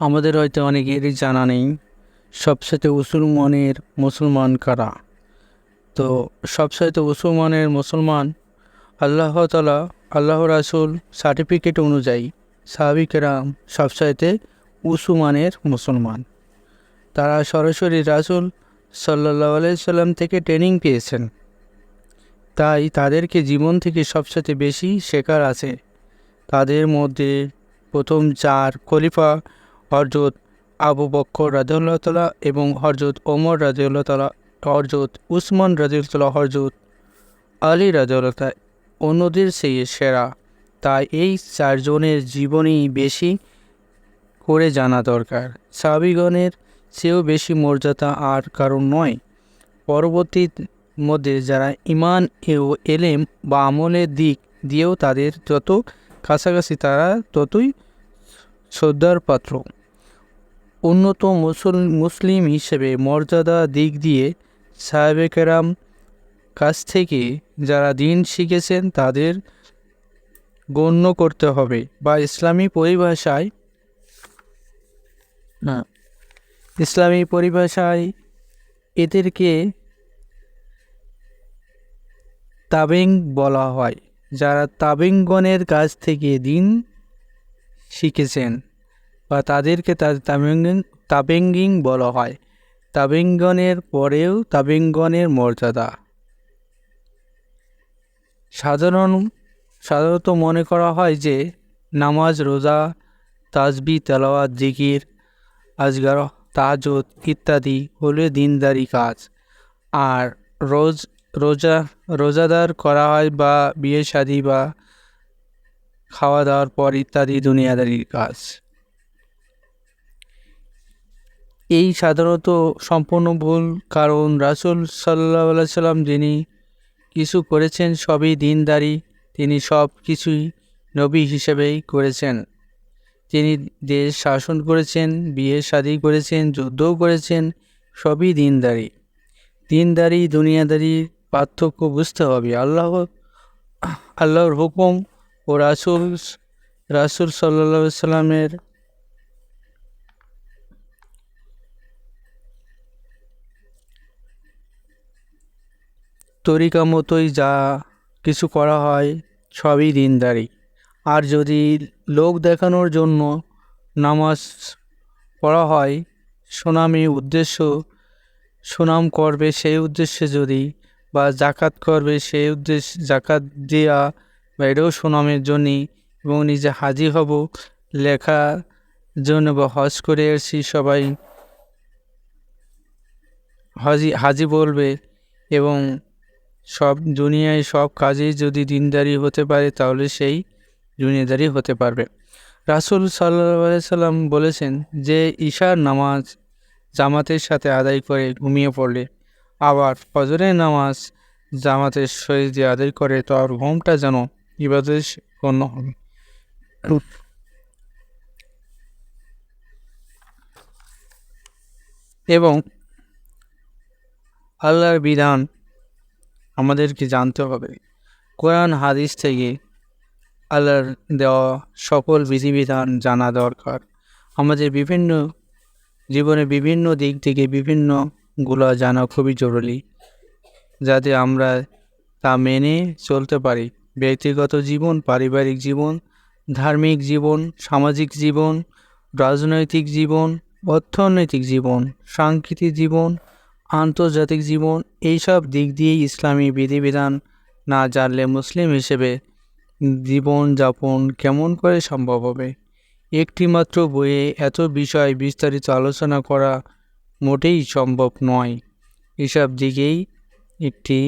আমাদের হয়তো অনেকেরই জানা নেই সবসাথে মুসলমান কারা। তো সবসাথে মুসলমান আল্লাহ তাআলা আল্লাহ রাসূল সার্টিফিকেট অনুযায়ী সাহাবী কেরাম সবসাথে উসমানের মুসলমান। তারা সরাসরি রাসূল সাল্লাল্লাহু আলাইহি সাল্লাম থেকে ট্রেনিং পেয়েছেন, তাই তাদেরকে জীবন থেকে সবসাথে বেশি শেখার আছে। তাদের মধ্যে প্রথম চার খলিফা হযরত আবু বকর রাদিয়াল্লাহু তাআলা এবং হযরত ওমর রাদিয়াল্লাহু তাআলা, হযরত উসমান রাদিয়াল্লাহু তাআলা, হযরত আলী রাদিয়াল্লাহু তাআলা অন্যদের চেয়ে সেরা। তাই এই চারজনের জীবনী বেশি করে জানা দরকার। সাহাবীগণের চেয়েও বেশি মর্যাদা আর কারণ নয়। পরবর্তী মধ্যে যারা ঈমান ও এলেম বা আমলের দিক দিয়েও তাদের যত কাছাকাছি তারা ততই শ্রদ্ধার পাত্র। উন্নত মুসলিম হিসেবে মর্যাদা দিক দিয়ে সাহাবে কেরাম কাছ থেকে যারা দিন শিখেছেন তাদের গণ্য করতে হবে, বা ইসলামী পরিভাষায় এদেরকে তাবেঈন বলা হয়। যারা তাবেঈনগণের কাছ থেকে দিন শিখেছেন বা তাদেরকে তাবেঈন বলা হয়। তাবেঈনগণের পরেও তাবেঈনগণের মর্যাদা সাধারণত মনে করা হয় যে নামাজ, রোজা, তাসবিহ, তেলাওয়াত, জিকির, আজগার, তাহাজ্জুদ ইত্যাদি হলো দিনদারি কাজ, আর রোজাদার করা হয় বা বিয়ে শাদী বা খাওয়া দাওয়ার পর ইত্যাদি দুনিয়াদারির কাজ। এই সাধারণত সম্পূর্ণ ভুল, কারণ রাসূল সাল্লাল্লাহু আলাইহি সাল্লাম যিনি কিছু করেছেন সবই দিনদারি। তিনি সব কিছুই নবী হিসেবেই করেছেন। তিনি দেশ শাসন করেছেন, বিয়ে শাদী করেছেন, যুদ্ধও করেছেন, সবই দিনদারি দুনিয়াদারির পার্থক্য বুঝতে হবে। আল্লাহর হুকুম ও রাসূল সাল্লাল্লাহু আলাইহি সাল্লামের তরিকা মতোই যা কিছু করা হয় সবই দিনদারি। আর যদি লোক দেখানোর জন্য নামাজ পড়া হয়, সুনাম করবে সেই উদ্দেশ্যে যদি, বা জাকাত করবে সেই উদ্দেশ্যে, জাকাত দেয়া বা এটাও সুনামের জন্যই, এবং নিজে হাজি হব লেখার জন্য, বা হজ করে এসেছি সবাই হাজি বলবে, এবং সব দুনিয়ায় সব কাজেই যদি দিনদারি হতে পারে তাহলে সেই দুনিয়াদারি হতে পারবে। রাসূল সাল্লাল্লাহু আলাইহি সাল্লাম বলেছেন যে ঈশার নামাজ জামাতের সাথে আদায় করে ঘুমিয়ে পড়লে, আবার ফজরের নামাজ জামাতের সহিত আদায় করে, তার ঘুমটা যেন ইবাদতে গণ্য হবে। এবং আল্লাহর বিধান আমাদেরকে জানতে হবে। কোরআন হাদিস থেকে আল্লাহর দেওয়া সকল বিধিবিধান জানা দরকার। আমাদের জীবনে বিভিন্ন দিক থেকে বিভিন্নগুলো জানা খুবই জরুরি, যাতে আমরা তা মেনে চলতে পারি। ব্যক্তিগত জীবন, পারিবারিক জীবন, ধার্মিক জীবন, সামাজিক জীবন, রাজনৈতিক জীবন, অর্থনৈতিক জীবন, সাংস্কৃতিক জীবন, আন্তর্জাতিক জীবন, এইসব দিক দিয়েই ইসলামী বিধিবিধান না জানলে মুসলিম হিসেবে জীবনযাপন কেমন করে সম্ভব হবে? একটি মাত্র বইয়ে এত বিষয় বিস্তারিত আলোচনা করা মোটেই সম্ভব নয়। এসব দিকেই একটি